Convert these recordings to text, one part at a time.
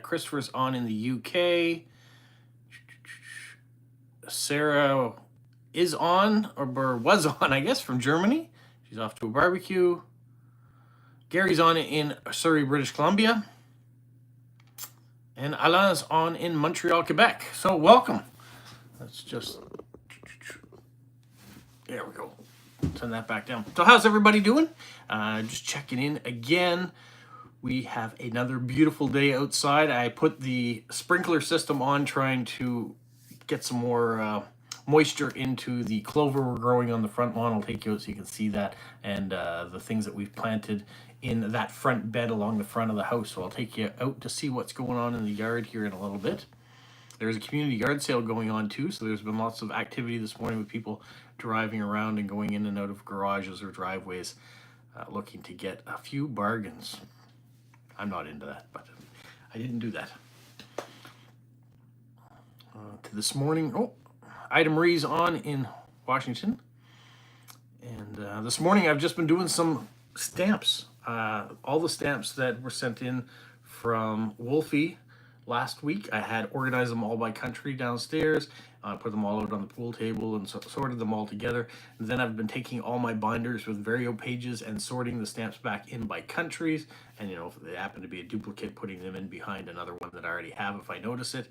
Christopher's on in the UK. Sarah is on, or was on, I guess, from Germany. She's off to a barbecue. Gary's on in Surrey, British Columbia. And Alain's on in Montreal, Quebec. So welcome. Let's just... There we go. Turn that back down. So how's everybody doing? Just checking in again. We have another beautiful day outside. I put the sprinkler system on, trying to get some more moisture into the clover we're growing on the front lawn. I'll take you out so you can see that, and the things that we've planted in that front bed along the front of the house. So I'll take you out to see what's going on in the yard here in a little bit. There's a community yard sale going on too, so there's been lots of activity this morning with people driving around and going in and out of garages or driveways looking to get a few bargains. I'm not into that, but I didn't do that. To this morning, Ida Marie's on in Washington. And this morning I've just been doing some stamps. All the stamps that were sent in from Wolfie last week, I had organized them all by country downstairs, put them all out on the pool table and sorted them all together. And then I've been taking all my binders with Vario pages and sorting the stamps back in by countries. And, you know, if they happen to be a duplicate, putting them in behind another one that I already have if I notice it.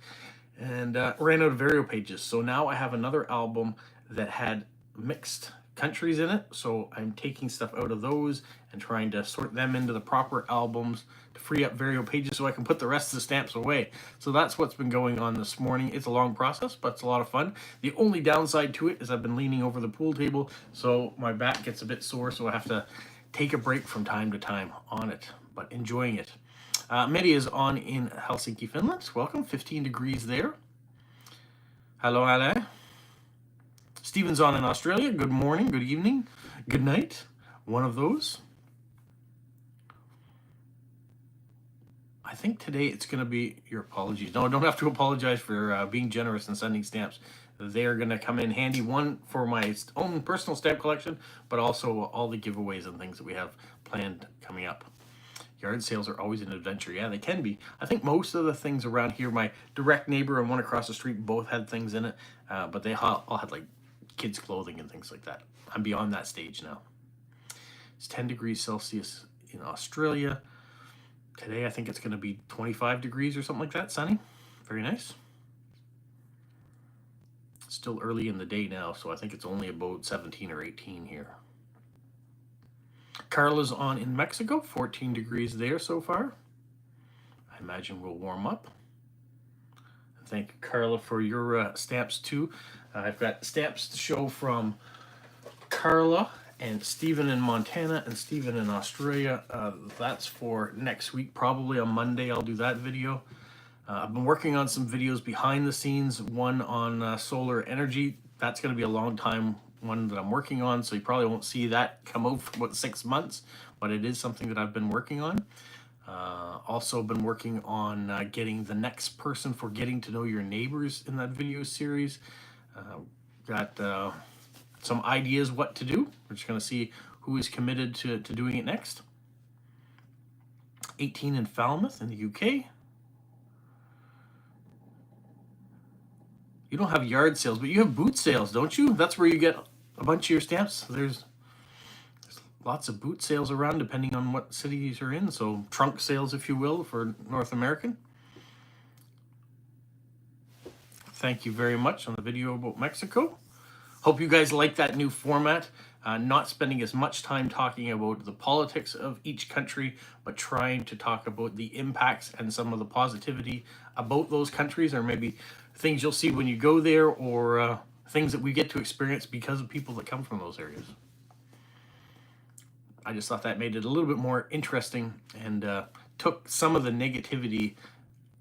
And ran out of Vario pages. So now I have another album that had mixed countries in it. So I'm taking stuff out of those and trying to sort them into the proper albums to free up Vario pages so I can put the rest of the stamps away. So that's what's been going on this morning. It's a long process, but it's a lot of fun. The only downside to it is I've been leaning over the pool table, so my back gets a bit sore, so I have to take a break from time to time on it, but enjoying it. Medi is on in Helsinki, Finland. Welcome, 15 degrees there. Hello, Alain. Stephen's on in Australia. Good morning, good evening, good night. One of those. I think today it's going to be your apologies. No, I don't have to apologize for being generous and sending stamps. They're going to come in handy, one for my own personal stamp collection, but also all the giveaways and things that we have planned coming up. Yard sales are always an adventure. Yeah, they can be. I think most of the things around here, my direct neighbor and one across the street both had things in it, but they all had like kids' clothing and things like that. I'm beyond that stage now. It's 10 degrees Celsius in Australia. Today, I think it's going to be 25 degrees or something like that, sunny. Very nice. It's still early in the day now, so I think it's only about 17 or 18 here. Carla's on in Mexico, 14 degrees there so far. I imagine we'll warm up. Thank you, Carla, for your stamps too. I've got stamps to show from Carla and Stephen in Montana and Stephen in Australia. That's for next week, probably on Monday. I'll do that video. I've been working on some videos behind the scenes, one on solar energy. That's going to be a long time one that I'm working on, so you probably won't see that come out for about 6 months, but it is something that I've been working on. Also been working on getting the next person for getting to know your neighbors in that video series. Got some ideas what to do. We're just going to see who is committed to doing it next. 18 in Falmouth in the UK. You don't have yard sales, but you have boot sales, don't you? That's where you get a bunch of your stamps. There's lots of boot sales around depending on what cities you're in. So trunk sales, if you will, for North American. Thank you very much on the video about Mexico. Hope you guys like that new format. Not spending as much time talking about the politics of each country, but trying to talk about the impacts and some of the positivity about those countries, or maybe things you'll see when you go there, or things that we get to experience because of people that come from those areas. I just thought that made it a little bit more interesting and took some of the negativity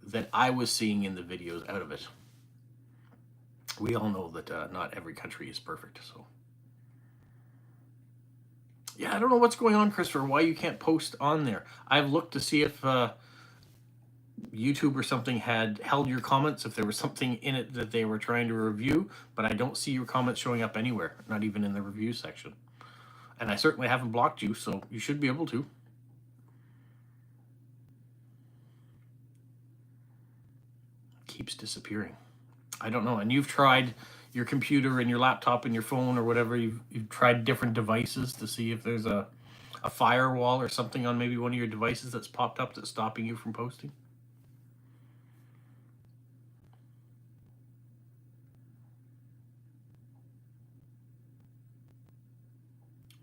that I was seeing in the videos out of it. We all know that not every country is perfect, so. Yeah, I don't know what's going on, Christopher, why you can't post on there. I've looked to see if YouTube or something had held your comments, if there was something in it that they were trying to review, but I don't see your comments showing up anywhere, not even in the review section. And I certainly haven't blocked you, so you should be able to. keeps disappearing. I don't know. And you've tried your computer and your laptop and your phone or whatever. You've tried different devices to see if there's a firewall or something on maybe one of your devices that's popped up that's stopping you from posting.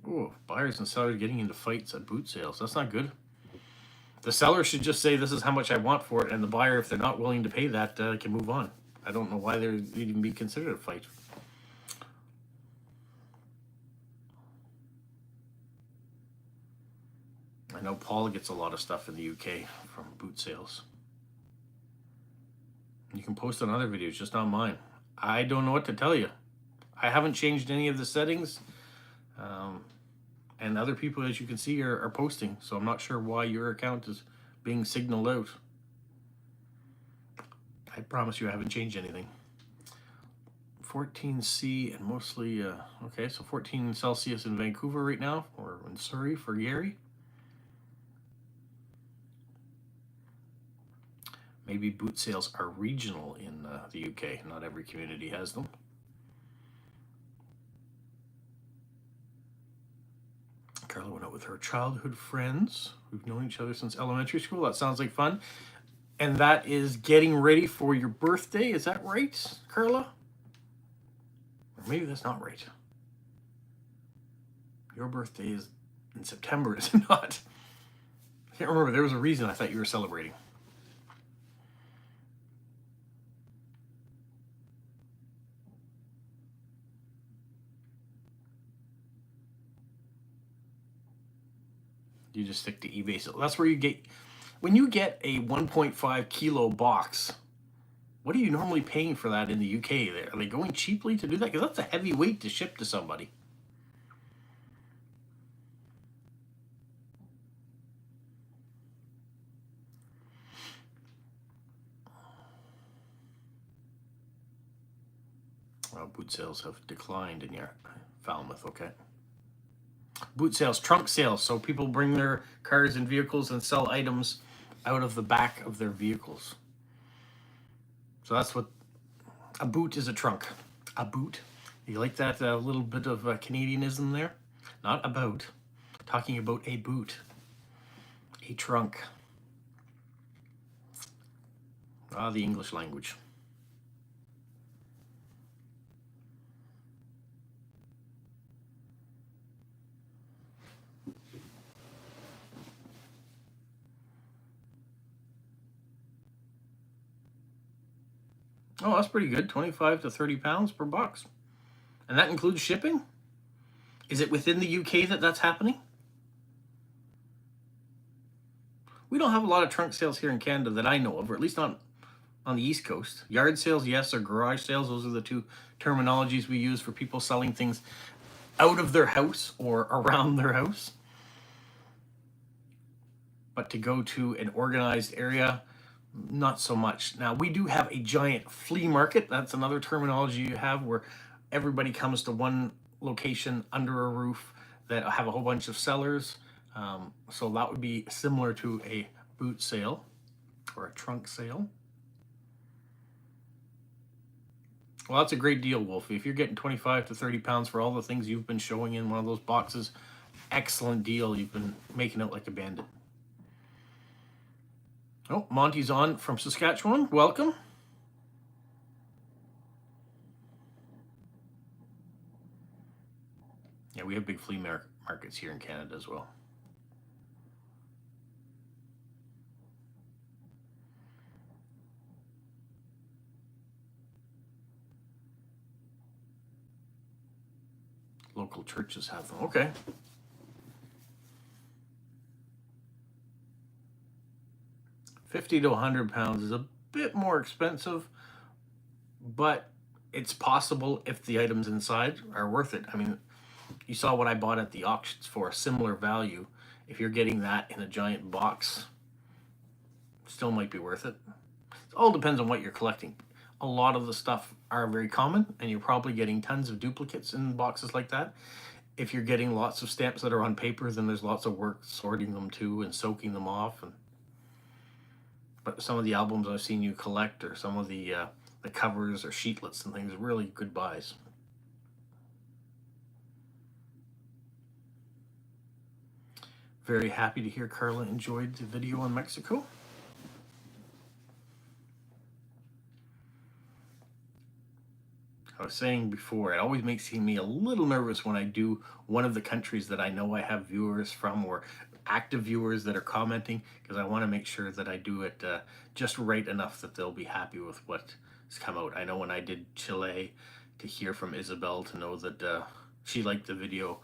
Oh, buyers and sellers getting into fights at boot sales. That's not good. The seller should just say, this is how much I want for it, and the buyer, if they're not willing to pay that, can move on. I don't know why there'd even be considered a fight. I know Paul gets a lot of stuff in the UK from boot sales. You can post on other videos, just not mine. I don't know what to tell you. I haven't changed any of the settings. And other people, as you can see, are posting. So I'm not sure why your account is being signaled out. I promise you I haven't changed anything. 14C and mostly, okay, so 14 Celsius in Vancouver right now, or in Surrey for Gary. Maybe boot sales are regional in the UK. Not every community has them. Carla went out with her childhood friends who've known each other since elementary school. That sounds like fun. And that is getting ready for your birthday. Is that right, Carla? Or maybe that's not right. Your birthday is in September, is it not? I can't remember. There was a reason I thought you were celebrating. You just stick to eBay. So that's where you get, when you get a 1.5 kilo box, what are you normally paying for that in the UK there? Are they going cheaply to do that? Because that's a heavy weight to ship to somebody. Well, boot sales have declined in your Falmouth, okay. Boot sales, trunk sales. So people bring their cars and vehicles and sell items out of the back of their vehicles. So that's what a boot is, a trunk. A boot. You like that little bit of Canadianism there? Not about. Talking about a boot. A trunk. Ah, the English language. Oh, that's pretty good. 25 to 30 pounds per box. And that includes shipping? Is it within the UK that that's happening? We don't have a lot of trunk sales here in Canada that I know of, or at least not on the East Coast. Yard sales, yes, or garage sales. Those are the two terminologies we use for people selling things out of their house or around their house. But to go to an organized area, not so much. Now, we do have a giant flea market. That's another terminology you have, where everybody comes to one location under a roof that have a whole bunch of sellers. So that would be similar to a boot sale or a trunk sale. Well, that's a great deal, Wolfie. If you're getting 25 to 30 pounds for all the things you've been showing in one of those boxes, excellent deal. You've been making out like a bandit. Oh, Monty's on from Saskatchewan. Welcome. Yeah, we have big flea markets here in Canada as well. Local churches have them. Okay. $50 to £100 is a bit more expensive, but it's possible if the items inside are worth it. I mean, you saw what I bought at the auctions for a similar value. If you're getting that in a giant box, still might be worth it. It all depends on what you're collecting. A lot of the stuff are very common, and you're probably getting tons of duplicates in boxes like that. If you're getting lots of stamps that are on paper, then there's lots of work sorting them too and soaking them off. And but some of the albums I've seen you collect, or some of the covers or sheetlets and things, really good buys. Very happy to hear Carla enjoyed the video on Mexico. I was saying before, it always makes me a little nervous when I do one of the countries that I know I have viewers from, or active viewers that are commenting, because I want to make sure that I do it just right enough that they'll be happy with what's come out. I know when I did Chile, to hear from Isabel, to know that she liked the video,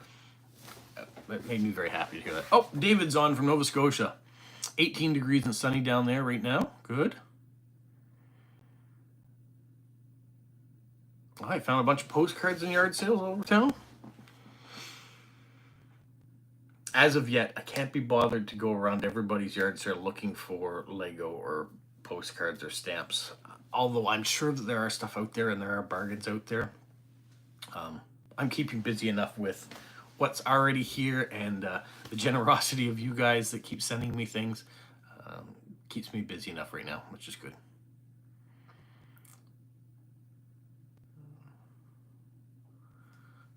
it made me very happy to hear that. Oh, David's on from Nova Scotia. 18 degrees and sunny down there right now. Good. I found a bunch of postcards and yard sales all over town. As of yet, I can't be bothered to go around everybody's yard sale looking for Lego or postcards or stamps. Although I'm sure that there are stuff out there and there are bargains out there. I'm keeping busy enough with what's already here, and the generosity of you guys that keep sending me things keeps me busy enough right now, which is good.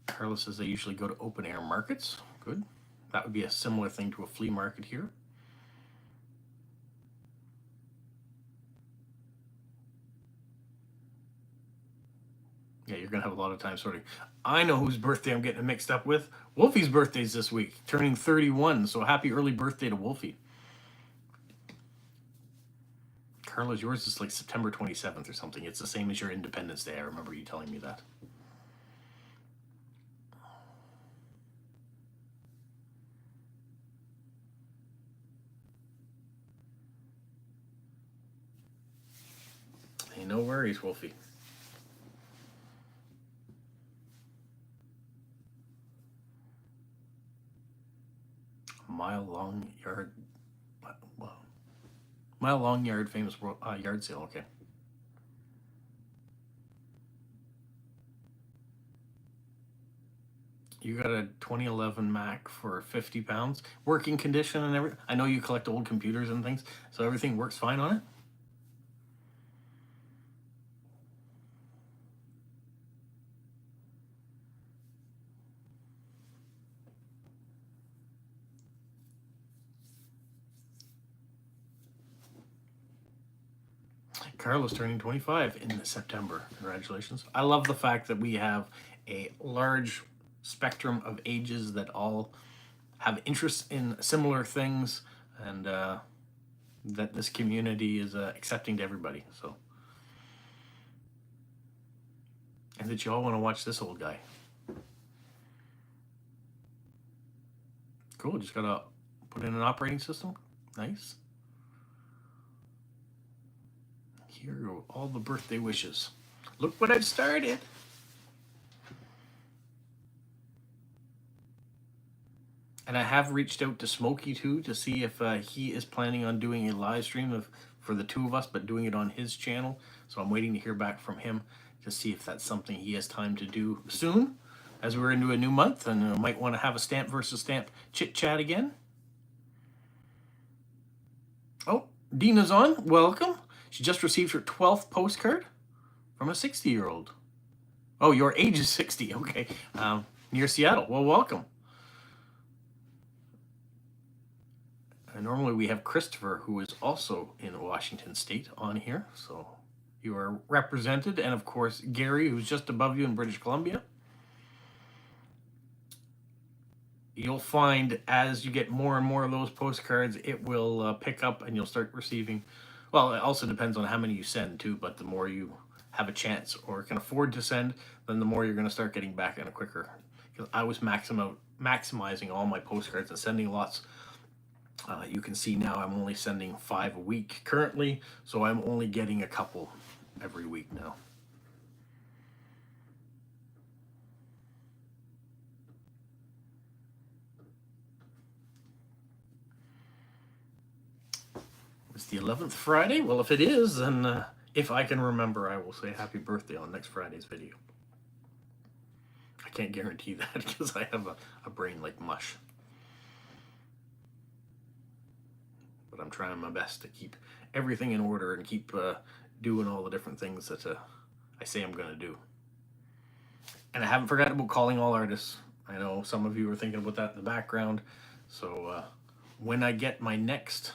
Carlos says they usually go to open air markets. Good. That would be a similar thing to a flea market here. Yeah, you're going to have a lot of time sorting. I know whose birthday I'm getting mixed up with. Wolfie's birthday's this week, turning 31, so happy early birthday to Wolfie. Carlos, yours is like September 27th or something. It's the same as your Independence Day. I remember you telling me that. Hey, no worries, Wolfie. Mile long yard. Mile long yard, famous yard sale. Okay. You got a 2011 Mac for 50 pounds, working condition and everything. I know you collect old computers and things, so everything works fine on it. Carlos turning 25 in September. Congratulations. I love the fact that we have a large spectrum of ages that all have interests in similar things, and that this community is accepting to everybody. So, and that you all want to watch this old guy. Cool. Just gotta put in an operating system. Nice. Here go all the birthday wishes. Look what I've started. And I have reached out to Smokey too to see if he is planning on doing a live stream for the two of us, but doing it on his channel. So I'm waiting to hear back from him to see if that's something he has time to do soon, as we're into a new month, and might want to have a stamp versus stamp chit chat again. Oh, Dina's on. Welcome. She just received her 12th postcard from a 60-year-old. Oh, your age is 60. Okay. Near Seattle. Well, welcome. And normally we have Christopher, who is also in Washington State, on here. So you are represented. And, of course, Gary, who's just above you in British Columbia. You'll find as you get more and more of those postcards, it will pick up and you'll start receiving. Well, it also depends on how many you send too, but the more you have a chance or can afford to send, then the more you're going to start getting back in a quicker. Because I was maximizing all my postcards and sending lots. You can see now I'm only sending 5 a week currently, so I'm only getting a couple every week now. It's the 11th Friday? Well, if it is, then if I can remember, I will say happy birthday on next Friday's video. I can't guarantee that because I have a brain like mush. But I'm trying my best to keep everything in order and keep doing all the different things that I say I'm going to do. And I haven't forgotten about calling all artists. I know some of you are thinking about that in the background. So when I get my next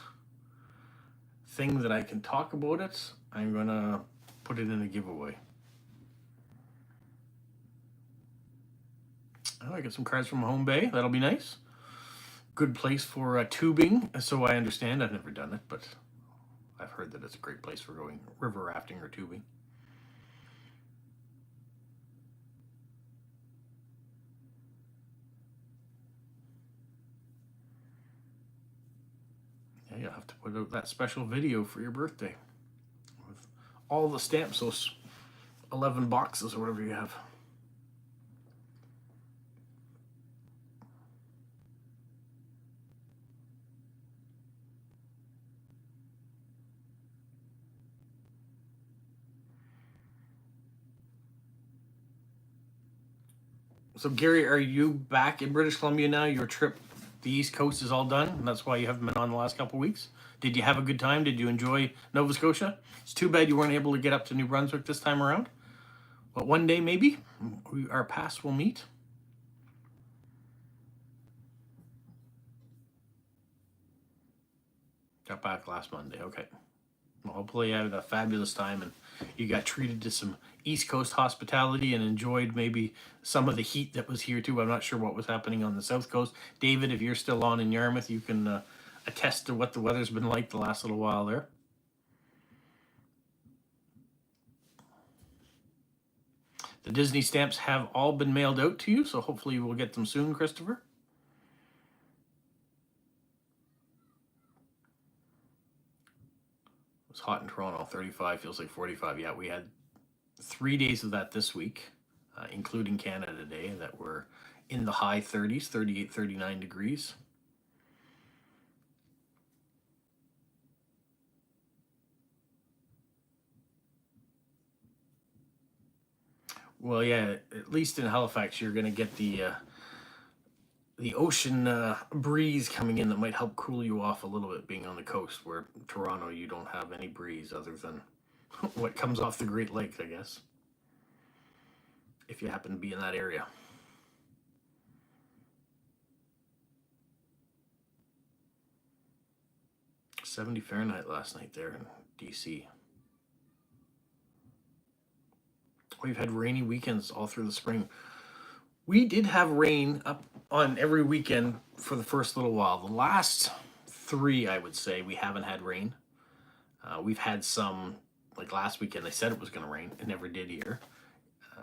thing that I can talk about it, I'm going to put it in a giveaway. Oh, I get some cards from Home Bay. That'll be nice. Good place for tubing, so I understand. I've never done it, but I've heard that it's a great place for going river rafting or tubing. Yeah, you'll have to put out that special video for your birthday with all the stamps, those 11 boxes or whatever you have. So Gary, are you back in British Columbia now? Your trip, the East Coast, is all done, and that's why you haven't been on the last couple of weeks. Did you have a good time? Did you enjoy Nova Scotia? It's too bad you weren't able to get up to New Brunswick this time around. But one day maybe our paths will meet. Got back last Monday. Okay. Well, hopefully you had a fabulous time and you got treated to some East Coast hospitality and enjoyed maybe some of the heat that was here too. I'm not sure what was happening on the South Coast. David, if you're still on in Yarmouth, you can attest to what the weather's been like the last little while there. The Disney stamps have all been mailed out to you, so hopefully you will get them soon, Christopher. It was hot in Toronto, 35, feels like 45. Yeah, we had 3 days of that this week, including Canada Day, that were in the high 30s, 38, 39 degrees. Well, yeah, at least in Halifax, you're going to get the ocean breeze coming in that might help cool you off a little bit being on the coast, where Toronto, you don't have any breeze other than what comes off the Great Lakes, I guess, if you happen to be in that area. $70 Fahrenheit last night there in DC. We've had rainy weekends all through the spring. We did have rain up on every weekend for the first little while. The last 3, I would say, we haven't had rain. We've had some, like last weekend, they said it was going to rain. It never did here.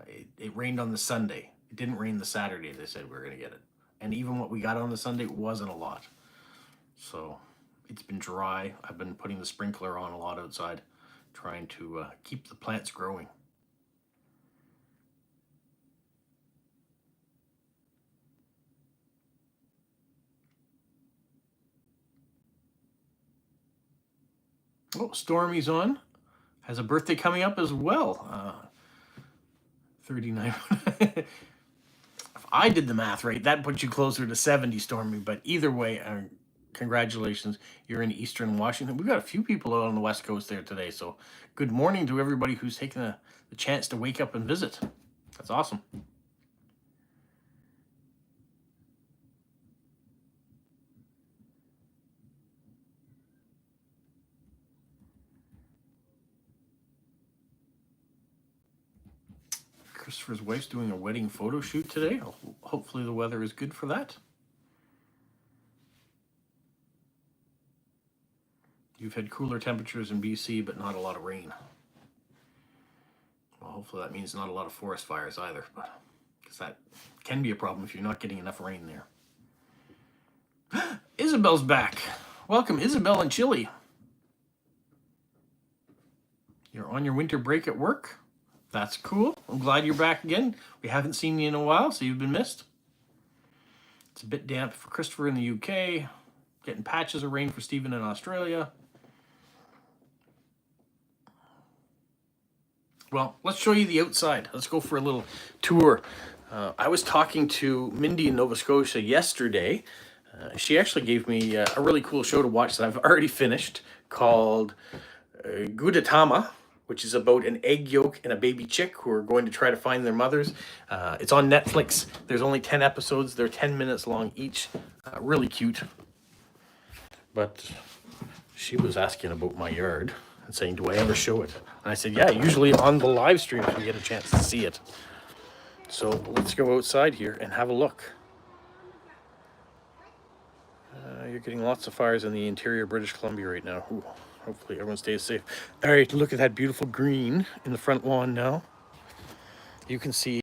It rained on the Sunday. It didn't rain the Saturday they said we were going to get it. And even what we got on the Sunday wasn't a lot. So it's been dry. I've been putting the sprinkler on a lot outside, trying to keep the plants growing. Oh, Stormy's on. Has a birthday coming up as well. 39. If I did the math right, that puts you closer to 70, Stormy. But either way, congratulations. You're in Eastern Washington. We've got a few people out on the West Coast there today. So good morning to everybody who's taken the chance to wake up and visit. That's awesome. Christopher's wife's doing a wedding photo shoot today. Hopefully the weather is good for that. You've had cooler temperatures in BC, but not a lot of rain. Well, hopefully that means not a lot of forest fires either, but because that can be a problem if you're not getting enough rain there. Isabel's back. Welcome, Isabel in Chile. You're on your winter break at work? That's cool. I'm glad you're back again. We haven't seen you in a while, so you've been missed. It's a bit damp for Christopher in the UK. Getting patches of rain for Stephen in Australia. Well, let's show you the outside. Let's go for a little tour. I was talking to Mindy in Nova Scotia yesterday. She actually gave me a really cool show to watch that I've already finished called Gudetama, which is about an egg yolk and a baby chick who are going to try to find their mothers. It's on Netflix. There's only 10 episodes. They're 10 minutes long each. Really cute. But she was asking about my yard and saying, do I ever show it? And I said, yeah, usually on the live stream if you get a chance to see it. So let's go outside here and have a look. You're getting lots of fires in the interior British Columbia right now. Ooh, hopefully everyone stays safe. All right, look at that beautiful green in the front lawn now. You can see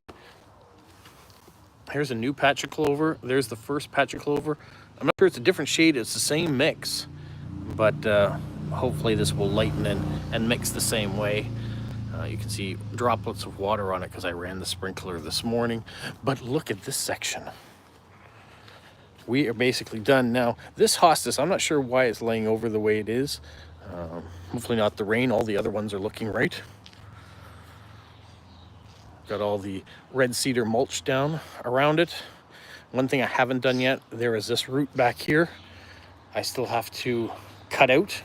here's a new patch of clover. There's the first patch of clover. I'm not sure it's a different shade. It's the same mix, but hopefully this will lighten and mix the same way. You can see droplets of water on it because I ran the sprinkler this morning. But look at this section. We are basically done now. This hostas, I'm not sure why it's laying over the way it is. Hopefully not the rain. All the other ones are looking right. Got all the red cedar mulch down around it. One thing I haven't done yet, there is this root back here. I still have to cut out,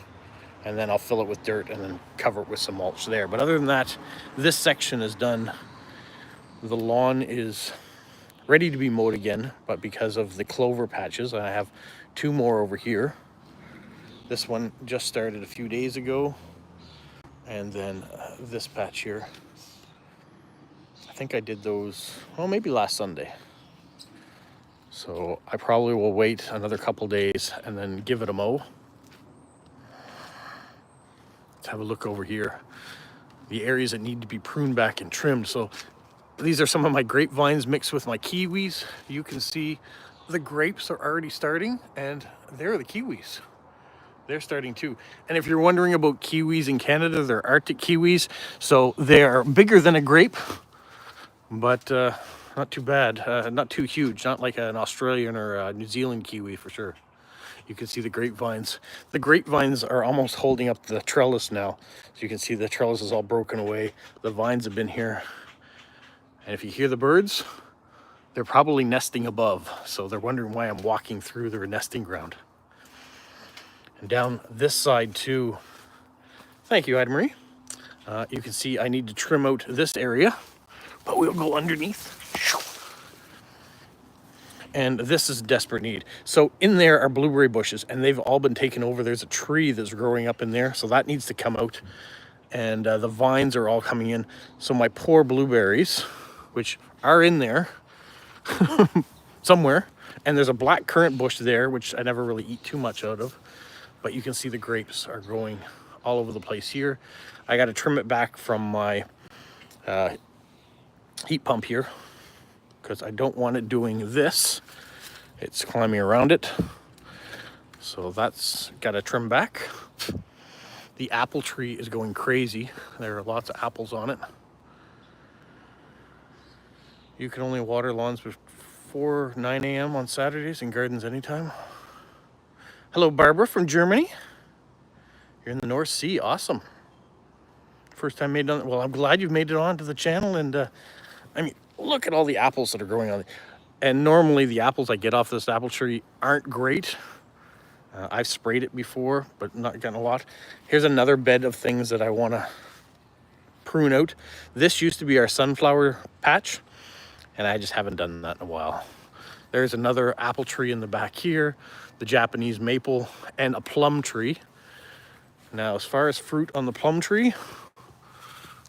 and then I'll fill it with dirt and then cover it with some mulch there. But other than that, this section is done. The lawn is ready to be mowed again, but because of the clover patches, I have 2 more over here. This one just started a few days ago, and then this patch here. I think I did those, well, maybe last Sunday. So I probably will wait another couple days and then give it a mow. Let's have a look over here. The areas that need to be pruned back and trimmed. So these are some of my grapevines mixed with my kiwis. You can see the grapes are already starting, and there are the kiwis. They're starting too. And if you're wondering about kiwis in Canada, they're Arctic kiwis. So they're bigger than a grape, but not too bad. Not too huge, not like an Australian or a New Zealand kiwi for sure. You can see the grapevines. The grapevines are almost holding up the trellis now. So you can see the trellis is all broken away. The vines have been here. And if you hear the birds, they're probably nesting above. So they're wondering why I'm walking through their nesting ground. And down this side too, thank you, Ida Marie. You can see I need to trim out this area, but we'll go underneath. And this is desperate need. So in there are blueberry bushes, and they've all been taken over. There's a tree that's growing up in there, so that needs to come out. And the vines are all coming in. So my poor blueberries, which are in there somewhere, and there's a black currant bush there, which I never really eat too much out of. But you can see the grapes are growing all over the place here. I got to trim it back from my heat pump here, because I don't want it doing this. It's climbing around it. So that's got to trim back. The apple tree is going crazy. There are lots of apples on it. You can only water lawns before 9 a.m. on Saturdays and gardens anytime. Hello, Barbara from Germany. You're in the North Sea. Awesome. First time made it on. Well, I'm glad you've made it onto the channel. And I mean, look at all the apples that are growing on it. And normally the apples I get off this apple tree aren't great. I've sprayed it before, but not gotten a lot. Here's another bed of things that I want to prune out. This used to be our sunflower patch, and I just haven't done that in a while. There's another apple tree in the back here, the Japanese maple, and a plum tree. Now, as far as fruit on the plum tree,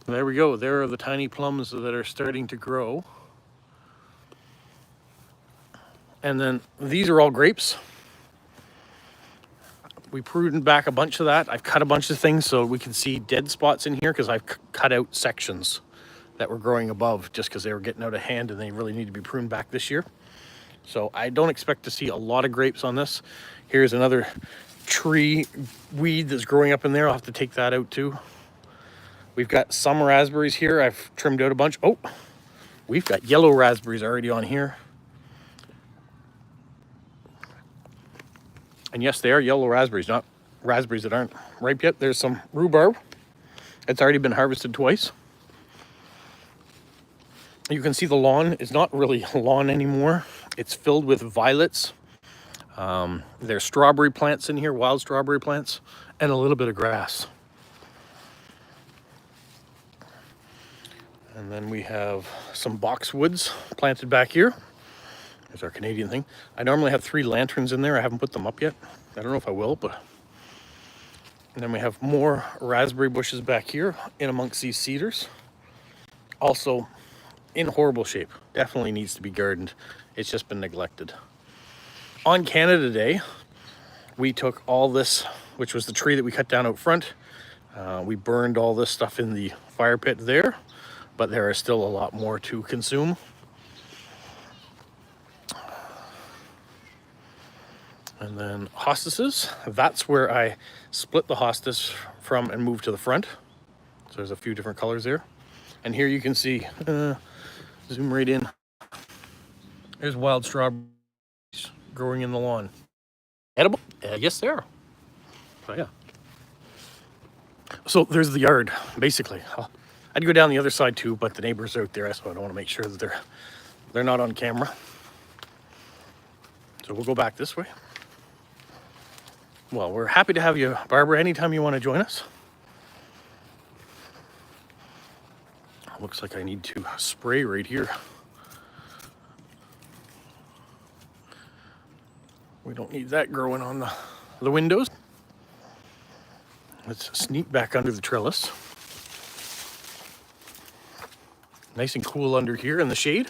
there we go. There are the tiny plums that are starting to grow. And then these are all grapes. We pruned back a bunch of that. I've cut a bunch of things so we can see dead spots in here, because I've cut out sections that were growing above just because they were getting out of hand and they really need to be pruned back this year. So I don't expect to see a lot of grapes on this. Here's another tree weed that's growing up in there. I'll have to take that out too. We've got some raspberries here. I've trimmed out a bunch. Oh, we've got yellow raspberries already on here. And yes, they are yellow raspberries, not raspberries that aren't ripe yet. There's some rhubarb. It's already been harvested twice. You can see the lawn is not really a lawn anymore. It's filled with violets. There's strawberry plants in here, wild strawberry plants, and a little bit of grass. And then we have some boxwoods planted back here. There's our Canadian thing. I normally have 3 lanterns in there. I haven't put them up yet. I don't know if I will, but... And then we have more raspberry bushes back here in amongst these cedars. Also in horrible shape. Definitely needs to be gardened. It's just been neglected. On Canada Day, we took all this, which was the tree that we cut down out front. We burned all this stuff in the fire pit there, but there is still a lot more to consume. And then hostesses, that's where I split the hostas from and moved to the front. So there's a few different colors there. And here you can see, zoom right in. There's wild strawberries growing in the lawn. Edible? Yes, they are. So yeah. So there's the yard, basically. I'd go down the other side too, but the neighbors are out there, so I don't want to make sure that they're not on camera. So we'll go back this way. Well, we're happy to have you, Barbara, anytime you want to join us. Looks like I need to spray right here. We don't need that growing on the windows. Let's sneak back under the trellis. Nice and cool under here in the shade.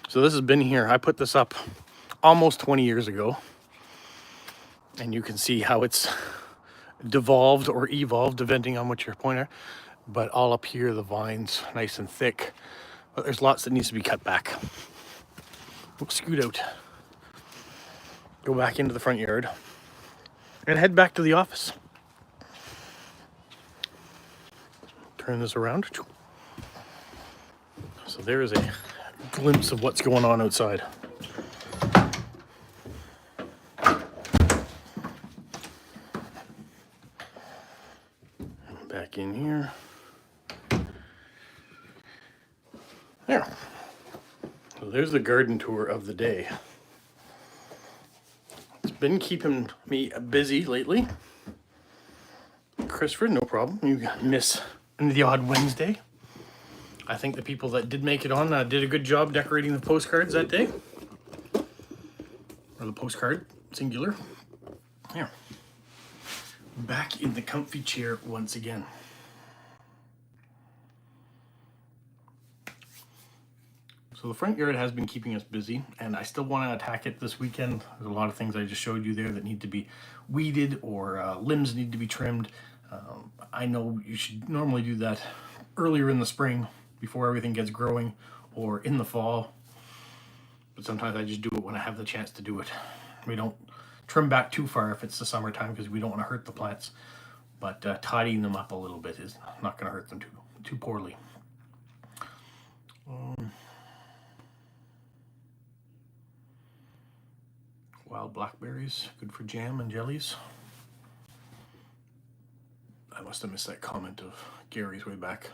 So this has been here. I put this up almost 20 years ago. And you can see how it's devolved or evolved, depending on what your point are. But all up here, the vines nice and thick. But there's lots that needs to be cut back. We'll scoot out. Go back into the front yard. And head back to the office. Turn this around. So there is a glimpse of what's going on outside. Back in here. There. So there's the garden tour of the day. It's been keeping me busy lately. Christopher, no problem. You miss the odd Wednesday. I think the people that did make it on did a good job decorating the postcards that day. Or the postcard, singular. Here. Back in the comfy chair once again. So the front yard has been keeping us busy, and I still want to attack it this weekend. There's a lot of things I just showed you there that need to be weeded, or limbs need to be trimmed. I know you should normally do that earlier in the spring before everything gets growing, or in the fall. But sometimes I just do it when I have the chance to do it. We don't trim back too far if it's the summertime because we don't want to hurt the plants. But tidying them up a little bit is not going to hurt them too poorly. Wild blackberries, good for jam and jellies. I must have missed that comment of Gary's way back.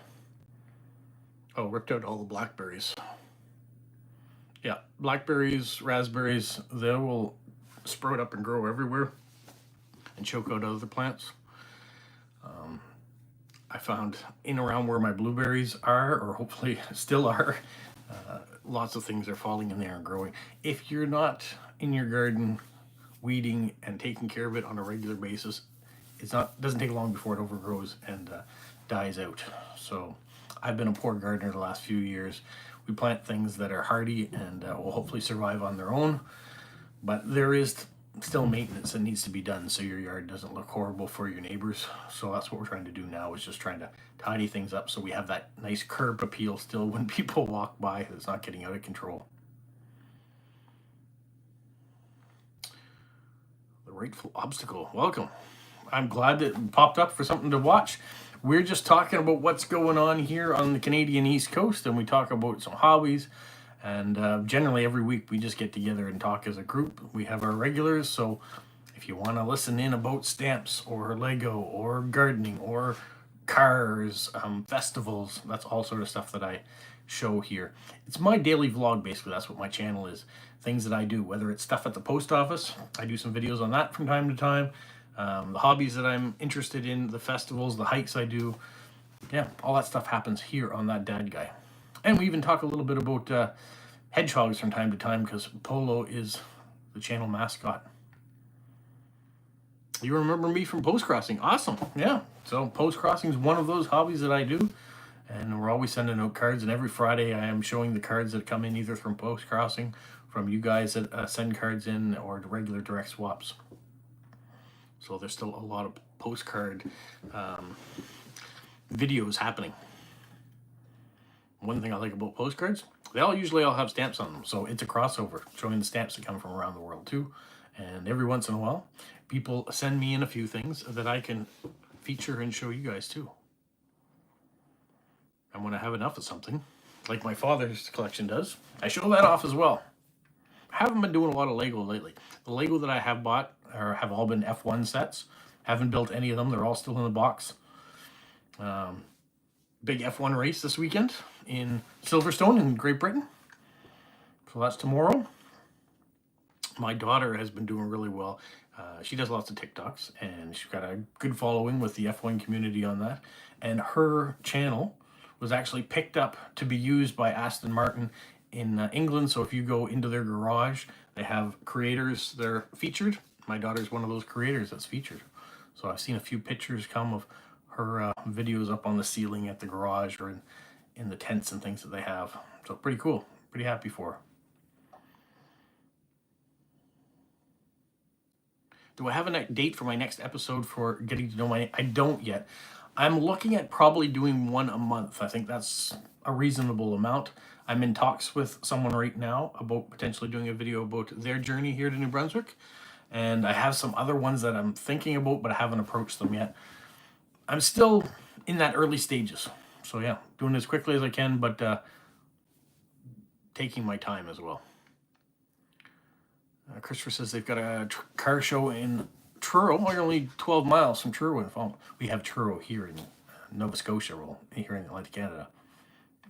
Oh, ripped out all the blackberries. Yeah, blackberries, raspberries, they will sprout up and grow everywhere and choke out other plants. I found in around where my blueberries are, or hopefully still are, lots of things are falling in there and growing. If you're not in your garden weeding and taking care of it on a regular basis, doesn't take long before it overgrows and dies out. So I've been a poor gardener the last few years. We plant things that are hardy and will hopefully survive on their own, but there is still maintenance that needs to be done so your yard doesn't look horrible for your neighbors. So that's what we're trying to do now, is just trying to tidy things up so we have that nice curb appeal still when people walk by. It's not getting out of control. The rightful obstacle, welcome. I'm glad that it popped up for something to watch. We're just talking about what's going on here on the Canadian East Coast, and we talk about some hobbies. And generally every week we just get together and talk as a group. We have our regulars, so if you want to listen in about stamps or Lego or gardening or cars, festivals. That's all sort of stuff that I show here. It's my daily vlog, basically. That's what my channel is. Things that I do, whether it's stuff at the post office. I do some videos on that from time to time. The hobbies that I'm interested in, the festivals, the hikes I do. Yeah, all that stuff happens here on That Dad Guy. And we even talk a little bit about hedgehogs from time to time, because Polo is the channel mascot. You remember me from post crossing? Awesome. Yeah. So post crossing is one of those hobbies that I do, and we're always sending out cards. And every Friday, I am showing the cards that come in either from post crossing, from you guys that send cards in, or the regular direct swaps. So there's still a lot of postcard videos happening. One thing I like about postcards, they usually all have stamps on them, so it's a crossover, showing the stamps that come from around the world too. And every once in a while, people send me in a few things that I can feature and show you guys too. And when I have enough of something, like my father's collection does, I show that off as well. I haven't been doing a lot of Lego lately. The Lego that I have bought have all been F1 sets. Haven't built any of them. They're all still in the box. Big F1 race this weekend in Silverstone in Great Britain. So that's tomorrow. My daughter has been doing really well. She does lots of TikToks, and she's got a good following with the F1 community on that. And her channel was actually picked up to be used by Stn Main in England. So if you go into their garage, they have creators that are featured. My daughter's one of those creators that's featured. So I've seen a few pictures come of her videos up on the ceiling at the garage, or in the tents and things that they have. So pretty cool. Pretty happy for her. Do I have a date for my next episode for getting to know my... I don't yet. I'm looking at probably doing one a month. I think that's a reasonable amount. I'm in talks with someone right now about potentially doing a video about their journey here to New Brunswick. And I have some other ones that I'm thinking about, but I haven't approached them yet. I'm still in that early stages. So yeah, doing as quickly as I can, but taking my time as well. Christopher says they've got a car show in Truro. We're only 12 miles from Truro. We have Truro here in Nova Scotia, well, here in Atlantic Canada,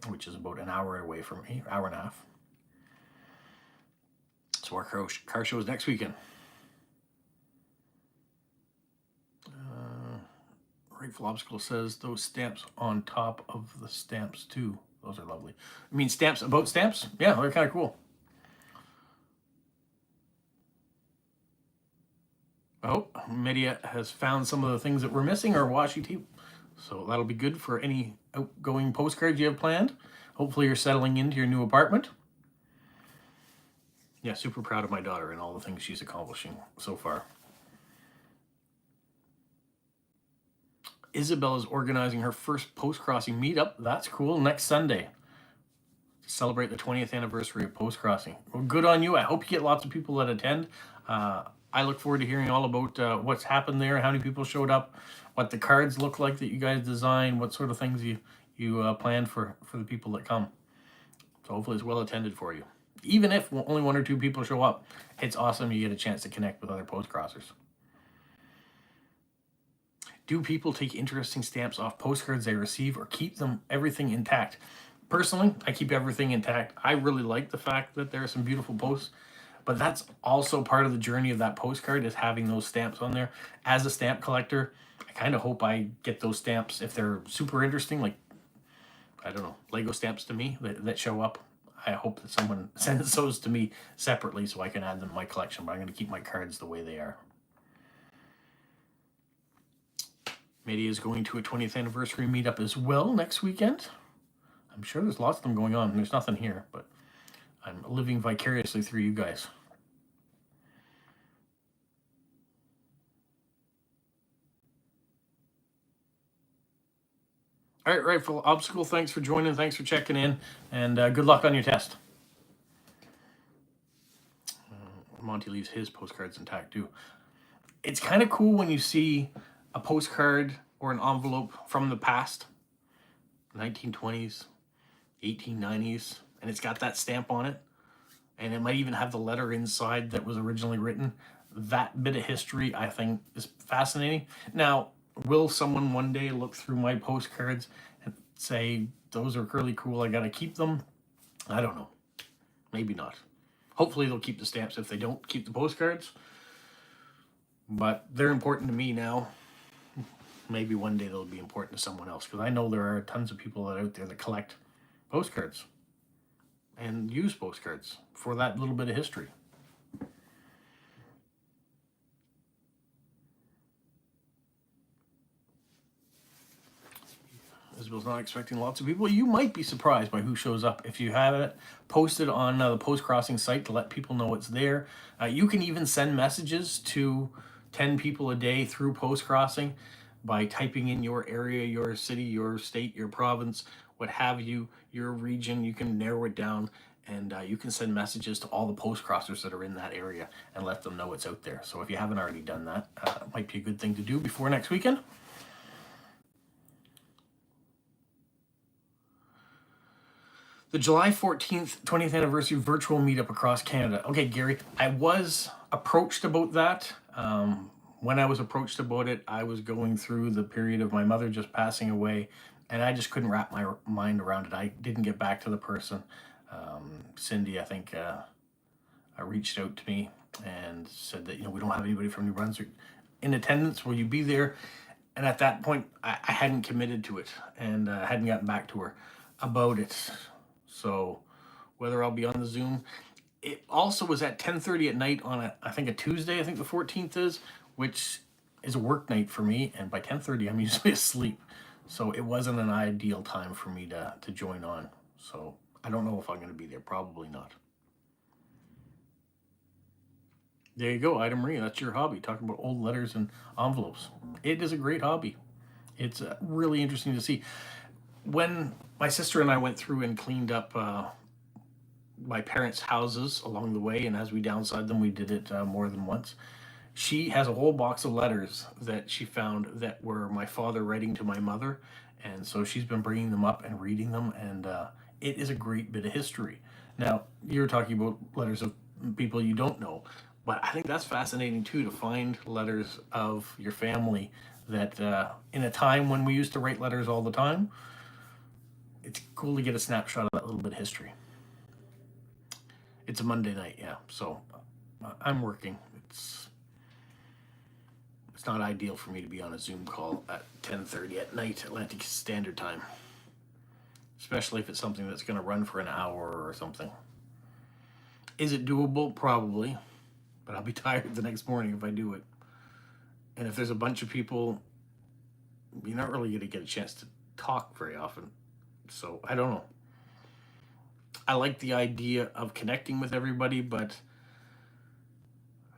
which is about an hour away from me, hour and a half. So our car show is next weekend. Grateful Obstacle says those stamps on top of the stamps too. Those are lovely. I mean stamps about stamps? Yeah, they're kind of cool. Oh, Media has found some of the things that we're missing are washi tape. So that'll be good for any outgoing postcards you have planned. Hopefully you're settling into your new apartment. Yeah, super proud of my daughter and all the things she's accomplishing so far. Isabel is organizing her first post-crossing meetup. That's cool. Next Sunday to celebrate the 20th anniversary of post-crossing. Well, good on you. I hope you get lots of people that attend. I look forward to hearing all about what's happened there, how many people showed up, what the cards look like that you guys designed, what sort of things you planned for the people that come. So hopefully it's well attended for you. Even if only one or two people show up, it's awesome. You get a chance to connect with other post-crossers. Do people take interesting stamps off postcards they receive, or keep everything intact? Personally, I keep everything intact. I really like the fact that there are some beautiful posts, but that's also part of the journey of that postcard, is having those stamps on there. As a stamp collector, I kind of hope I get those stamps if they're super interesting, like, I don't know, Lego stamps to me that show up. I hope that someone sends those to me separately so I can add them to my collection, but I'm going to keep my cards the way they are. Media is going to a 20th anniversary meetup as well next weekend. I'm sure there's lots of them going on. There's nothing here, but I'm living vicariously through you guys. All right, Rightful Obstacle, thanks for joining. Thanks for checking in, and good luck on your test. Monty leaves his postcards intact too. It's kind of cool when you see a postcard or an envelope from the past, 1920s, 1890s, and it's got that stamp on it, and it might even have the letter inside that was originally written. That bit of history, I think, is fascinating. Now, Will someone one day look through my postcards and say, those are really cool, I gotta keep them? I don't know. Maybe not. Hopefully they'll keep the stamps if they don't keep the postcards. But they're important to me now. Maybe one day they'll be important to someone else, because I know there are tons of people that are out there that collect postcards and use postcards for that little bit of history. Isabel's not expecting lots of people. You might be surprised by who shows up if you have it posted on the Post Crossing site to let people know it's there. You can even send messages to 10 people a day through Post Crossing by typing in your area, your city, your state, your province, what have you, your region. You can narrow it down, and you can send messages to all the post crossers that are in that area and let them know it's out there. So if you haven't already done that, it might be a good thing to do before next weekend. The July 14th, 20th anniversary virtual meetup across Canada. Okay, Gary, I was approached about that. When I was approached about it, I was going through the period of my mother just passing away, and I just couldn't wrap my mind around it. I didn't get back to the person. Cindy, I think, reached out to me and said that, we don't have anybody from New Brunswick in attendance. Will you be there? And at that point, I hadn't committed to it, and hadn't gotten back to her about it. So whether I'll be on the Zoom. It also was at 10:30 at night on I think a Tuesday, I think the 14th is, which is a work night for me, and by 10:30 I'm usually asleep. So it wasn't an ideal time for me to join on. So I don't know if I'm going to be there. Probably not. There you go, Ida Marie. That's your hobby, talking about old letters and envelopes. It is a great hobby. It's really interesting to see. When my sister and I went through and cleaned up my parents' houses along the way, and as we downsized them, we did it more than once. She has a whole box of letters that she found that were my father writing to my mother, and so she's been bringing them up and reading them, and it is a great bit of history. Now, you're talking about letters of people you don't know, but I think that's fascinating too, to find letters of your family that in a time when we used to write letters all the time, it's cool to get a snapshot of that little bit of history. It's a Monday night, yeah, so I'm working. It's not ideal for me to be on a Zoom call at 10:30 at night Atlantic Standard Time, especially if it's something that's going to run for an hour or something. Is it doable? Probably, but I'll be tired the next morning if I do it. And if there's a bunch of people, you're not really going to get a chance to talk very often. So I don't know. I like the idea of connecting with everybody, but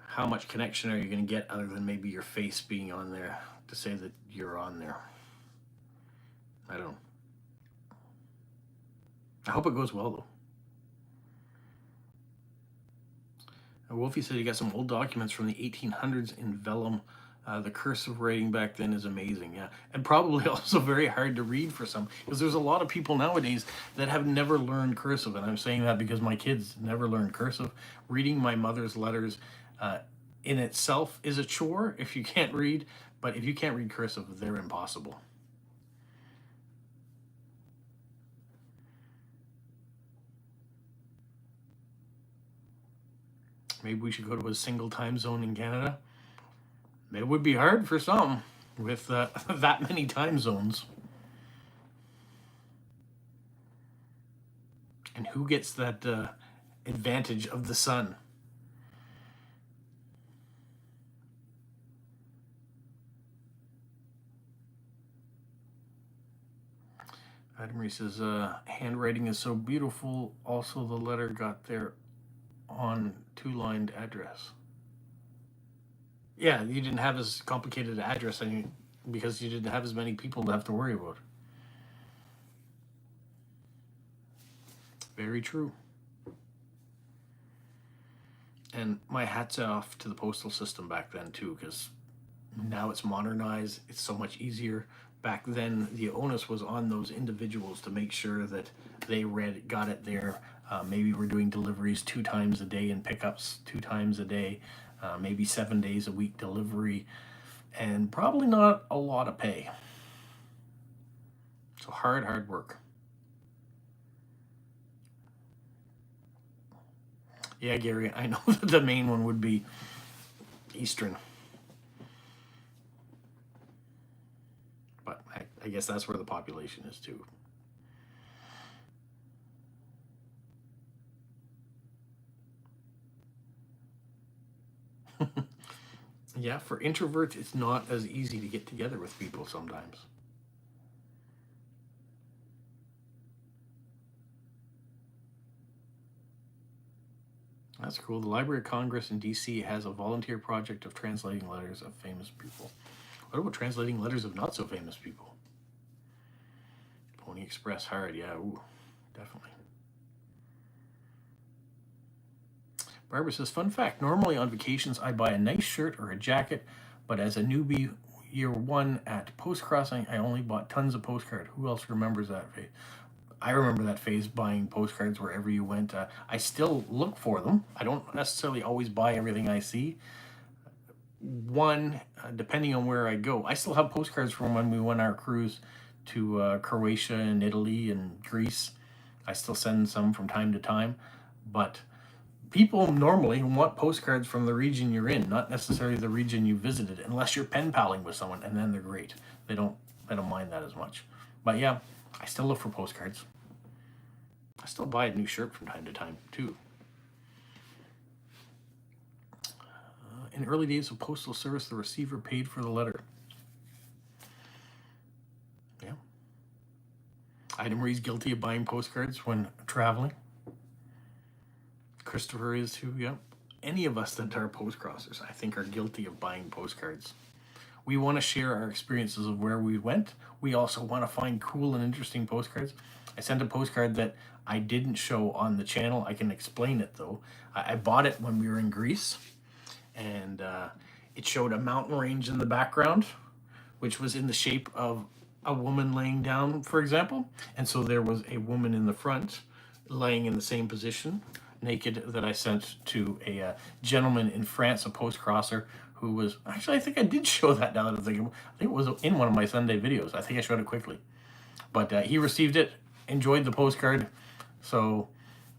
how much connection are you going to get other than maybe your face being on there to say that you're on there? I don't know. I hope it goes well, though. Wolfie said he got some old documents from the 1800s in vellum. The cursive writing back then is amazing, yeah. And probably also very hard to read for some, because there's a lot of people nowadays that have never learned cursive, and I'm saying that because my kids never learned cursive. Reading my mother's letters in itself is a chore if you can't read, but if you can't read cursive, they're impossible. Maybe we should go to a single time zone in Canada. It would be hard for some with that many time zones. And who gets that advantage of the sun? Adamarie says, handwriting is so beautiful. Also, the letter got there on two-lined address. Yeah, you didn't have as complicated an address because you didn't have as many people to have to worry about. Very true. And my hat's off to the postal system back then too, because now it's modernized. It's so much easier. Back then, the onus was on those individuals to make sure that they got it there. Maybe we're doing deliveries 2 times a day and pickups 2 times a day. Maybe 7 days a week delivery. and probably not a lot of pay. So hard work. Yeah, Gary, I know that the main one would be Eastern. But I guess that's where the population is too. Yeah, for introverts, it's not as easy to get together with people sometimes. That's cool. The Library of Congress in DC has a volunteer project of translating letters of famous people. What about translating letters of not so famous people? Pony Express hard, yeah, ooh, definitely. Barbara says, fun fact, normally on vacations I buy a nice shirt or a jacket, but as a newbie year one at post crossing, I only bought tons of postcard. Who else remembers that phase? I remember that phase, buying postcards wherever you went. I still look for them. I don't necessarily always buy everything I see. Depending on where I go, I still have postcards from when we went our cruise to Croatia and Italy and Greece. I still send some from time to time, but people normally want postcards from the region you're in, not necessarily the region you visited, unless you're pen paling with someone, and then they're great. They don't mind that as much. But yeah, I still look for postcards. I still buy a new shirt from time to time too. In early days of postal service, the receiver paid for the letter. Yeah. Ida Marie's guilty of buying postcards when traveling. Christopher is too, yeah. Any of us that are post crossers, I think, are guilty of buying postcards. We want to share our experiences of where we went. We also want to find cool and interesting postcards. I sent a postcard that I didn't show on the channel. I can explain it though. I bought it when we were in Greece, and it showed a mountain range in the background, which was in the shape of a woman laying down, for example. And so there was a woman in the front laying in the same position, naked, that I sent to a gentleman in France, a post crosser, who was actually, I think I did show that now that I'm thinking. I think it was in one of my Sunday videos. I think I showed it quickly. But he received it, enjoyed the postcard. So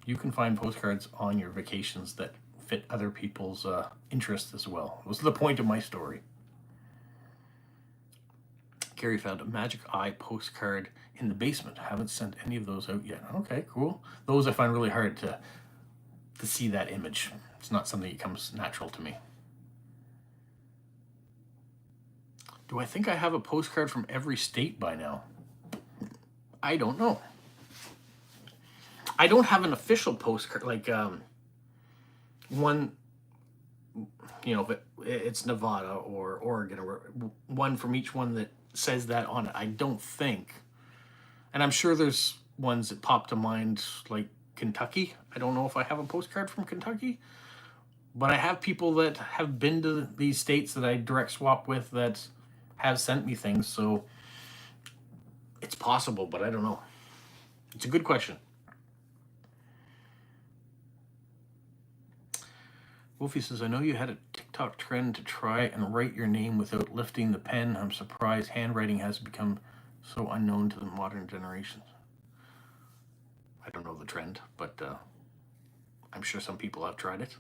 you can find postcards on your vacations that fit other people's interests as well. It was the point of my story. Gary found a Magic Eye postcard in the basement. Haven't sent any of those out yet. Okay, cool. Those I find really hard to see that image. It's not something that comes natural to me. Do I think I have a postcard from every state by now? I don't know. I don't have an official postcard, like one, but it's Nevada or Oregon, or one from each one that says that on it. I don't think. And I'm sure there's ones that pop to mind, like Kentucky. I don't know if I have a postcard from Kentucky, but I have people that have been to these states that I direct swap with that have sent me things. So it's possible, but I don't know. It's a good question. Wolfie says, I know you had a TikTok trend to try and write your name without lifting the pen. I'm surprised handwriting has become so unknown to the modern generations. I don't know the trend, but I'm sure some people have tried it.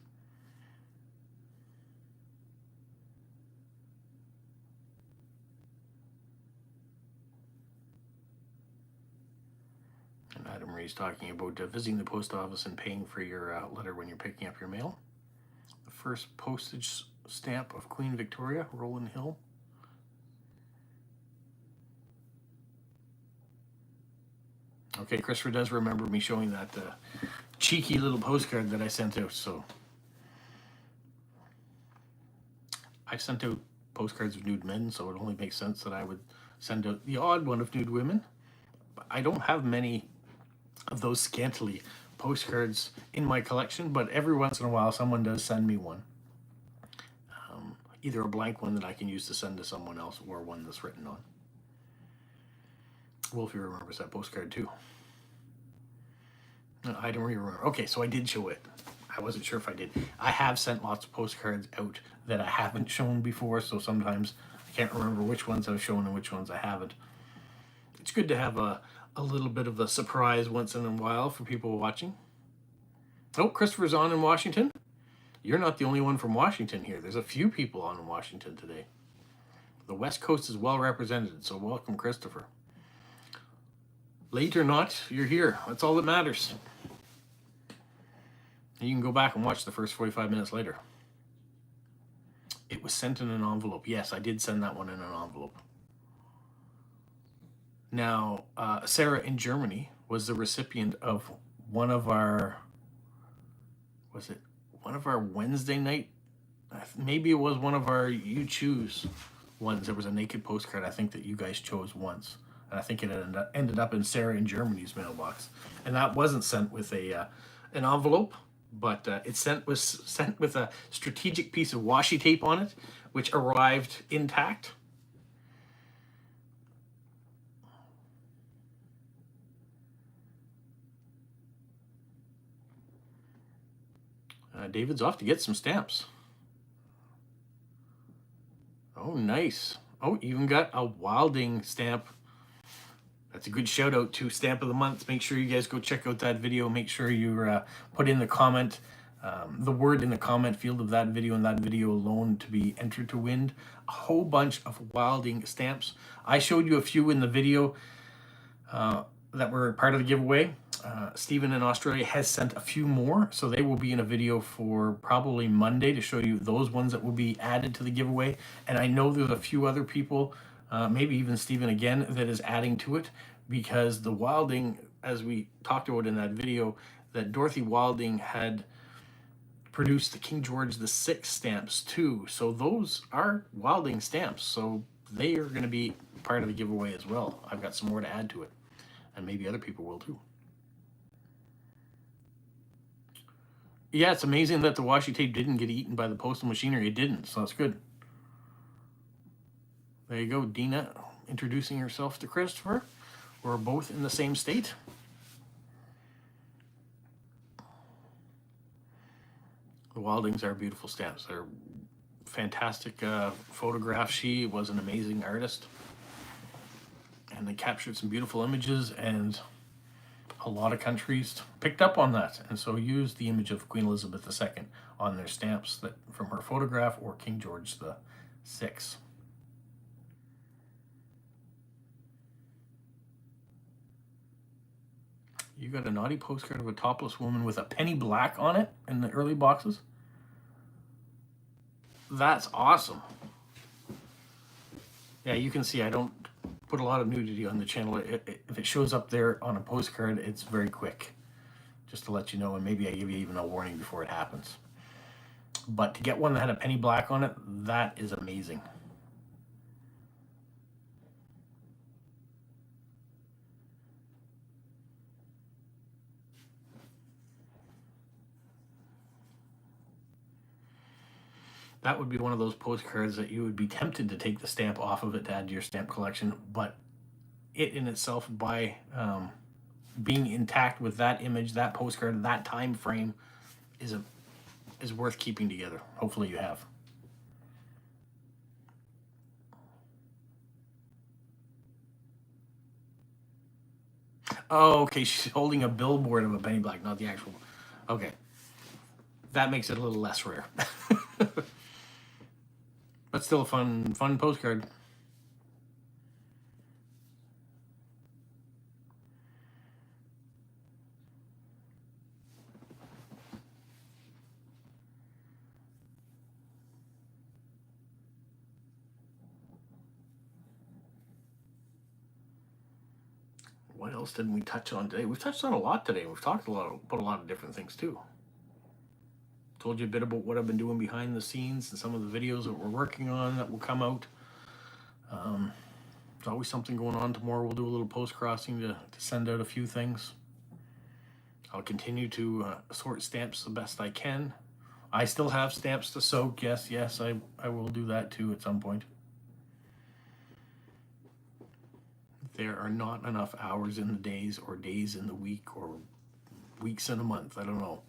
And Adam Marie's talking about visiting the post office and paying for your letter when you're picking up your mail. The first postage stamp of Queen Victoria, Rowland Hill. Okay, Christopher does remember me showing that cheeky little postcard that I sent out. So I've sent out postcards of nude men, so it only makes sense that I would send out the odd one of nude women. But I don't have many of those scantily postcards in my collection, but every once in a while someone does send me one. Either a blank one that I can use to send to someone else, or one that's written on. Wolfie remembers that postcard too. I don't really remember. Okay, so I did show it. I wasn't sure if I did. I have sent lots of postcards out that I haven't shown before, so sometimes I can't remember which ones I've shown and which ones I haven't. It's good to have a little bit of a surprise once in a while for people watching. Oh, Christopher's on in Washington. You're not the only one from Washington here. There's a few people on in Washington today. The West Coast is well represented, so welcome, Christopher. Late or not, you're here. That's all that matters. And you can go back and watch the first 45 minutes later. It was sent in an envelope. Yes, I did send that one in an envelope. Now, Sarah in Germany was the recipient of one of our, was it one of our Wednesday night? Maybe it was one of our You Choose ones. There was a naked postcard, I think, that you guys chose once. And I think it ended up in Sarah in Germany's mailbox. And that wasn't sent with an envelope, but it was sent with a strategic piece of washi tape on it, which arrived intact. David's off to get some stamps. Oh, nice. Oh, even got a Wilding stamp. That's a good shout out to Stamp of the Month. Make sure you guys go check out that video. Make sure you put in the comment, the word in the comment field of that video and that video alone to be entered to win a whole bunch of Wilding stamps. I showed you a few in the video that were part of the giveaway. Stephen in Australia has sent a few more, so they will be in a video for probably Monday to show you those ones that will be added to the giveaway. And I know there's a few other people, maybe even Stephen again, that is adding to it, because the Wilding, as we talked about in that video, that Dorothy Wilding had produced the King George VI stamps too. So those are Wilding stamps, so they are going to be part of the giveaway as well. I've got some more to add to it, and maybe other people will too. Yeah, it's amazing that the washi tape didn't get eaten by the postal machinery. It didn't, so that's good. There you go, Dina introducing herself to Christopher. We're both in the same state. The Wildings are beautiful stamps. They're fantastic photographs. She was an amazing artist. And they captured some beautiful images, and a lot of countries picked up on that, and so used the image of Queen Elizabeth II on their stamps that from her photograph or King George VI. You got a naughty postcard of a topless woman with a penny black on it in the early boxes? That's awesome. Yeah, you can see I don't put a lot of nudity on the channel. If it shows up there on a postcard, it's very quick, just to let you know, and maybe I give you even a warning before it happens. But to get one that had a penny black on it, that is amazing. That would be one of those postcards that you would be tempted to take the stamp off of it to add to your stamp collection, but it in itself, by being intact with that image, that postcard, that time frame, is worth keeping together. Hopefully you have. Oh, okay, she's holding a billboard of a penny black, not the actual. Okay, that makes it a little less rare. But still a fun postcard. What else didn't we touch on today? We've touched on a lot today. We've talked about a lot of different things too. Told you a bit about what I've been doing behind the scenes and some of the videos that we're working on that will come out. There's always something going on. Tomorrow we'll do a little post-crossing to send out a few things. I'll continue to sort stamps the best I can. I still have stamps to soak. Yes, I will do that too at some point. There are not enough hours in the days or days in the week or weeks in a month. I don't know.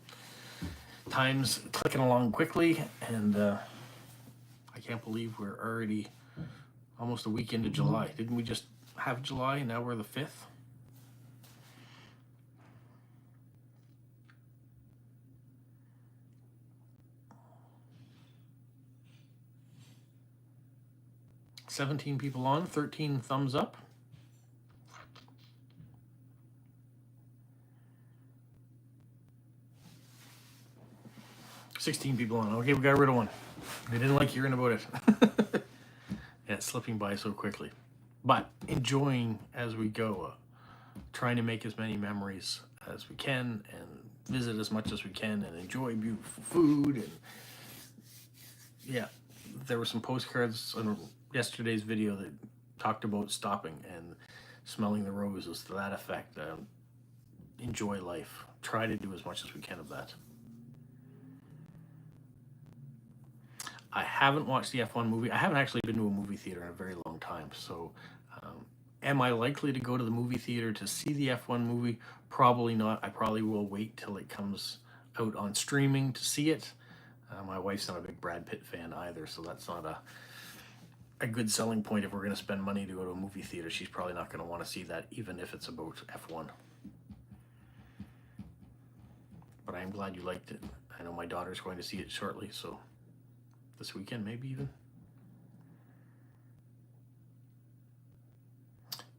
Time's clicking along quickly, and I can't believe we're already almost a week into July. Didn't we just have July and now we're the 5th? $17 people on, 13 thumbs up. $16 people on. Okay, we got rid of one. They didn't like hearing about it. Yeah, it's slipping by so quickly. But enjoying as we go, trying to make as many memories as we can and visit as much as we can and enjoy beautiful food. And yeah, there were some postcards on yesterday's video that talked about stopping and smelling the roses to that effect. Enjoy life. Try to do as much as we can of that. I haven't watched the F1 movie. I haven't actually been to a movie theater in a very long time. So am I likely to go to the movie theater to see the F1 movie? Probably not. I probably will wait till it comes out on streaming to see it. My wife's not a big Brad Pitt fan either, so that's not a good selling point if we're going to spend money to go to a movie theater. She's probably not going to want to see that, even if it's about F1. But I am glad you liked it. I know my daughter's going to see it shortly, so this weekend maybe even.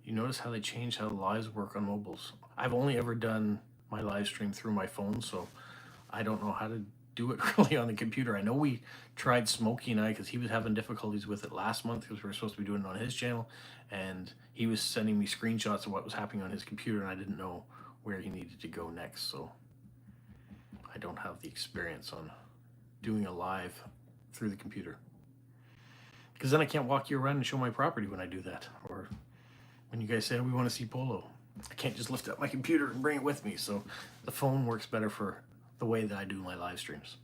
You notice how they changed how the lives work on mobiles. I've only ever done my live stream through my phone, so I don't know how to do it really on the computer. I know we tried Smokey and I, because he was having difficulties with it last month, because we were supposed to be doing it on his channel, and he was sending me screenshots of what was happening on his computer, and I didn't know where he needed to go next, so I don't have the experience on doing a live through the computer, because then I can't walk you around and show my property when I do that, or when you guys say we want to see polo, I can't just lift up my computer and bring it with me. So the phone works better for the way that I do my live streams.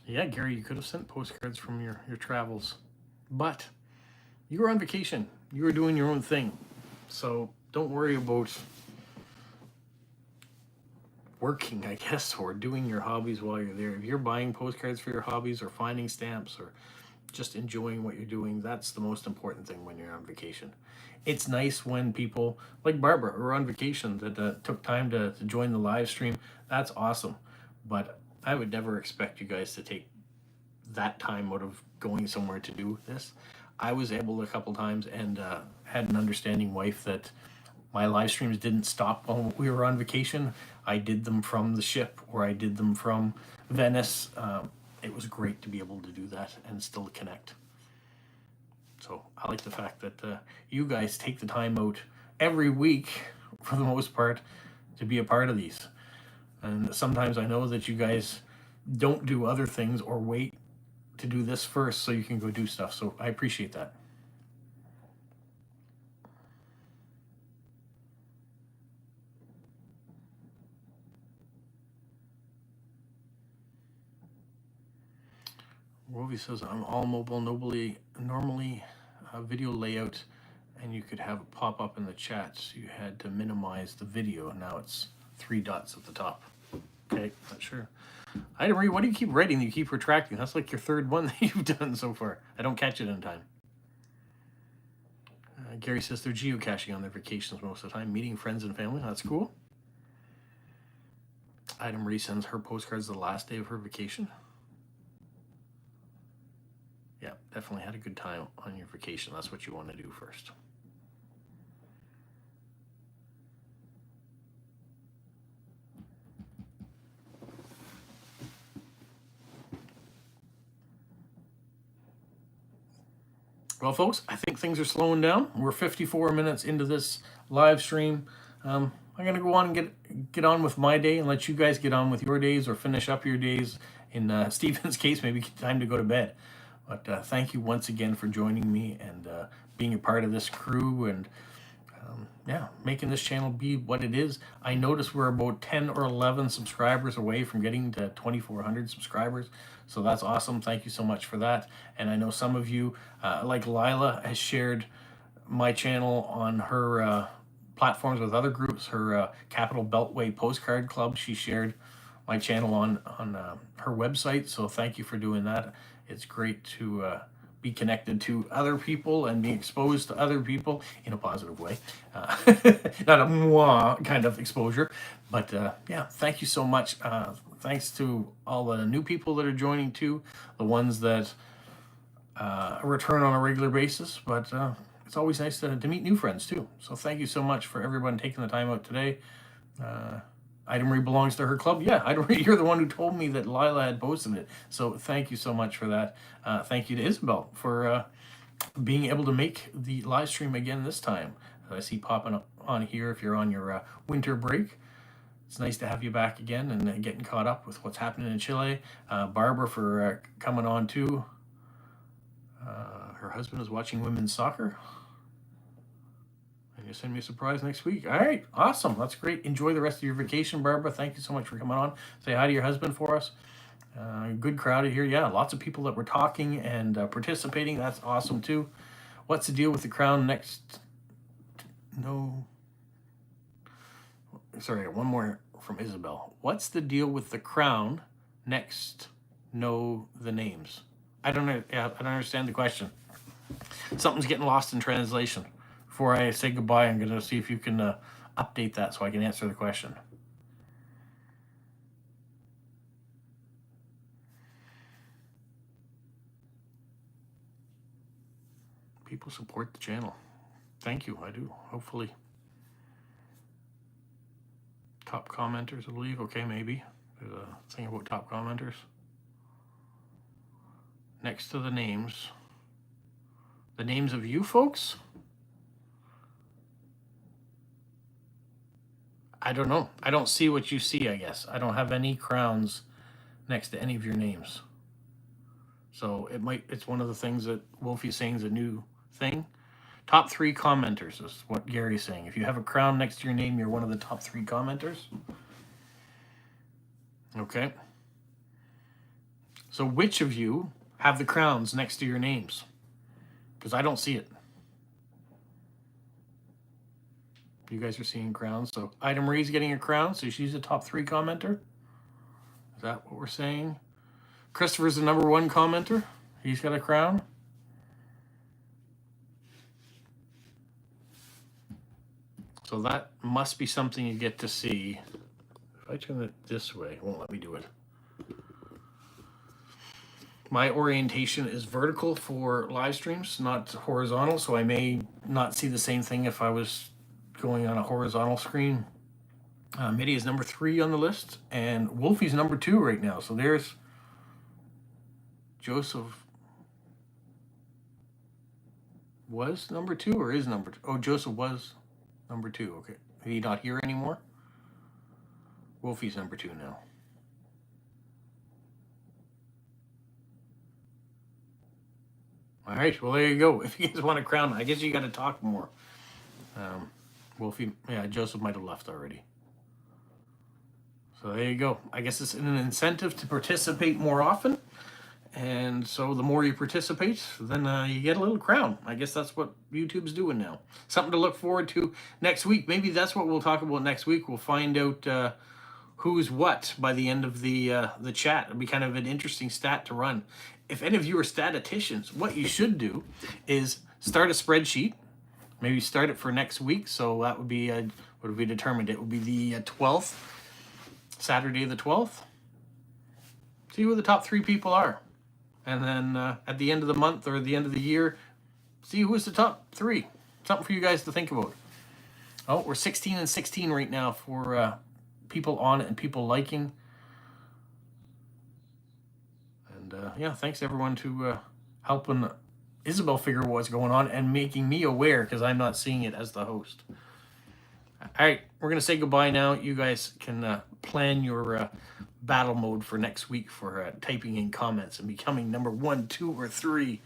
Yeah, Gary, you could have sent postcards from your travels, but you were on vacation. You were doing your own thing, so don't worry about working, I guess, or doing your hobbies while you're there. If you're buying postcards for your hobbies or finding stamps or just enjoying what you're doing, that's the most important thing when you're on vacation. It's nice when people like Barbara who are on vacation that took time to join the live stream. That's awesome. But I would never expect you guys to take that time out of going somewhere to do this. I was able a couple times and had an understanding wife that my live streams didn't stop while we were on vacation. I did them from the ship, or I did them from Venice. It was great to be able to do that and still connect. So I like the fact that you guys take the time out every week, for the most part, to be a part of these. And sometimes I know that you guys don't do other things or wait to do this first so you can go do stuff. So I appreciate that. Rovi says, I'm all mobile, normally video layout, and you could have a pop up in the chat, so you had to minimize the video. Now it's 3 dots at the top. Okay, not sure. Item Marie, why do you keep writing? You keep retracting. That's like your 3rd one that you've done so far. I don't catch it in time. Gary says they're geocaching on their vacations most of the time, meeting friends and family. That's cool. Item Marie sends her postcards the last day of her vacation. Yeah, definitely had a good time on your vacation. That's what you want to do first. Well, folks, I think things are slowing down. We're 54 minutes into this live stream. I'm going to go on and get on with my day and let you guys get on with your days or finish up your days. In Stephen's case, maybe time to go to bed. But thank you once again for joining me and being a part of this crew and yeah, making this channel be what it is. I noticed we're about 10 or 11 subscribers away from getting to 2,400 subscribers. So that's awesome. Thank you so much for that. And I know some of you, like Lila, has shared my channel on her platforms with other groups. Her Capital Beltway Postcard Club, she shared my channel on her website. So thank you for doing that. It's great to be connected to other people and be exposed to other people in a positive way. Not a mwah kind of exposure, but yeah, thank you so much. Thanks to all the new people that are joining too, the ones that return on a regular basis, but it's always nice to meet new friends too. So thank you so much for everyone taking the time out today. Ida Marie belongs to her club. Yeah, Ida Marie, you're the one who told me that Lila had posted it. So thank you so much for that. Thank you to Isabel for being able to make the live stream again this time. I see popping up on here if you're on your winter break. It's nice to have you back again and getting caught up with what's happening in Chile. Barbara for coming on too. Her husband is watching women's soccer. And you send me a surprise next week. All right, awesome. That's great. Enjoy the rest of your vacation, Barbara. Thank you so much for coming on. Say hi to your husband for us. Good crowd here. Yeah, lots of people that were talking and participating. That's awesome too. What's the deal with the crown next? No. Sorry, one more from Isabel. What's the deal with the crown next? Know the names. I don't know. I don't understand the question. Something's getting lost in translation. Before I say goodbye, I'm going to see if you can update that so I can answer the question. People support the channel. Thank you. I do. Hopefully. Top commenters, I believe. Okay, maybe. There's a thing about top commenters. Next to the names. The names of you folks? I don't know. I don't see what you see, I guess. I don't have any crowns next to any of your names. So it's one of the things that Wolfie's saying is a new thing. Top 3 commenters is what Gary's saying. If you have a crown next to your name, you're one of the top 3 commenters. Okay. So which of you have the crowns next to your names? Because I don't see it. You guys are seeing crowns. So Ida Marie's getting a crown, so she's a top 3 commenter. Is that what we're saying? Christopher's the number 1 commenter. He's got a crown. So that must be something you get to see. If I turn it this way, it won't let me do it. My orientation is vertical for live streams, not horizontal, so I may not see the same thing if I was going on a horizontal screen. Mitty is number 3 on the list, and Wolfie's number 2 right now. So there's Joseph. Was number 2 or is number 2? Oh, Joseph was number 2. Okay. Is he not here anymore? Wolfie's number 2 now. All right. Well, there you go. If you guys want a crown, I guess you got to talk more. Wolfie, yeah, Joseph might have left already. So there you go. I guess it's an incentive to participate more often. And so the more you participate, then you get a little crown. I guess that's what YouTube's doing now. Something to look forward to next week. Maybe that's what we'll talk about next week. We'll find out who's what by the end of the chat. It'll be kind of an interesting stat to run. If any of you are statisticians, what you should do is start a spreadsheet. Maybe start it for next week. So that would be, what have we determined? It would be the 12th, Saturday the 12th. See who the top 3 people are. And then at the end of the month or the end of the year, see who's the top 3. Something for you guys to think about. Oh, we're 16 and 16 right now for people on it and people liking. And yeah, thanks everyone to helping Isabel figure out what's going on and making me aware because I'm not seeing it as the host. All right, we're going to say goodbye now. You guys can plan your battle mode for next week for typing in comments and becoming number 1, 2, or 3.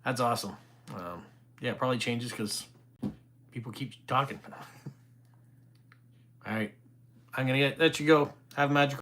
That's awesome. Yeah, it probably changes because people keep talking. All right, I'm going to let you go. Have a magical